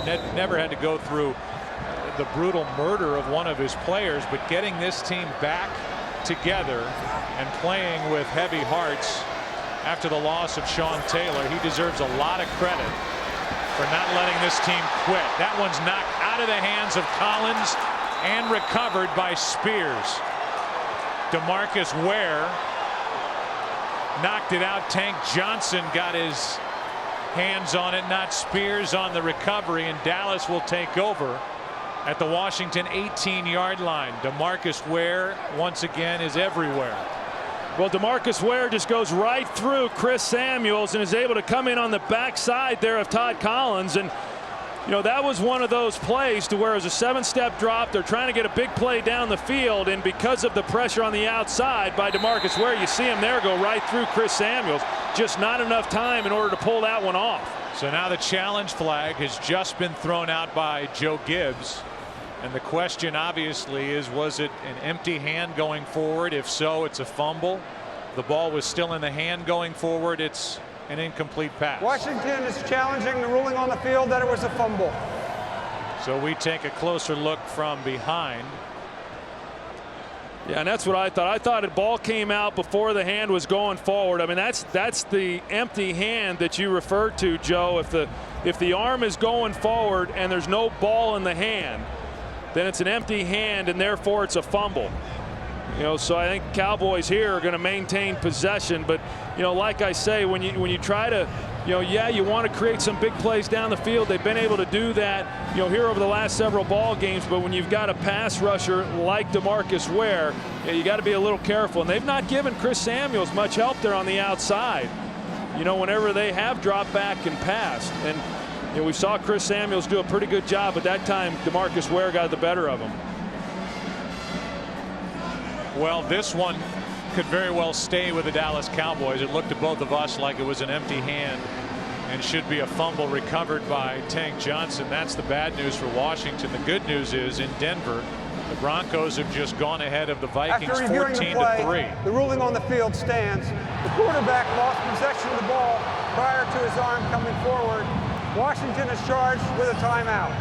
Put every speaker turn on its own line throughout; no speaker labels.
never had to go through the brutal murder of one of his players, but getting this team back together and playing with heavy hearts after the loss of Sean Taylor, he deserves a lot of credit for not letting this team quit. That one's knocked out of the hands of Collins and recovered by Spears. Demarcus Ware knocked it out. Tank Johnson got his hands on it, not Spears on the recovery, and Dallas will take over at the Washington 18-yard line. Demarcus Ware once again is everywhere.
Well, Demarcus Ware just goes right through Chris Samuels and is able to come in on the backside there of Todd Collins. And you know, that was one of those plays to where it was a 7-step drop. They're trying to get a big play down the field, and because of the pressure on the outside by Demarcus Ware, you see him there go right through Chris Samuels. Just not enough time in order to pull that one off.
So now the challenge flag has just been thrown out by Joe Gibbs. And the question obviously is, was it an empty hand going forward? If so, it's a fumble. The ball was still in the hand going forward. It's an incomplete pass.
Washington is challenging the ruling on the field that it was a fumble.
So we take a closer look from behind.
Yeah, and that's what I thought. I thought the ball came out before the hand was going forward. I mean, that's the empty hand that you referred to, Joe. If the arm is going forward and there's no ball in the hand, then it's an empty hand, and therefore it's a fumble. You know, so I think Cowboys here are going to maintain possession, but you know, like I say, when you try to, you know, yeah, you want to create some big plays down the field. They've been able to do that, you know, here over the last several ball games. But when you've got a pass rusher like Demarcus Ware, you got to be a little careful. And they've not given Chris Samuels much help there on the outside. You know, whenever they have dropped back and passed, and you know, we saw Chris Samuels do a pretty good job, but that time Demarcus Ware got the better of him.
Well, this one could very well stay with the Dallas Cowboys. It looked to both of us like it was an empty hand and should be a fumble recovered by Tank Johnson. That's the bad news for Washington. The good news is in Denver, the Broncos have just gone ahead of the Vikings 14-3.
The ruling on the field stands. The quarterback lost possession of the ball prior to his arm coming forward. Washington is charged with a timeout.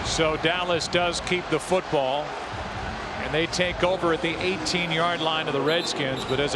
So Dallas does keep the football, and they take over at the 18-yard line of the Redskins. But as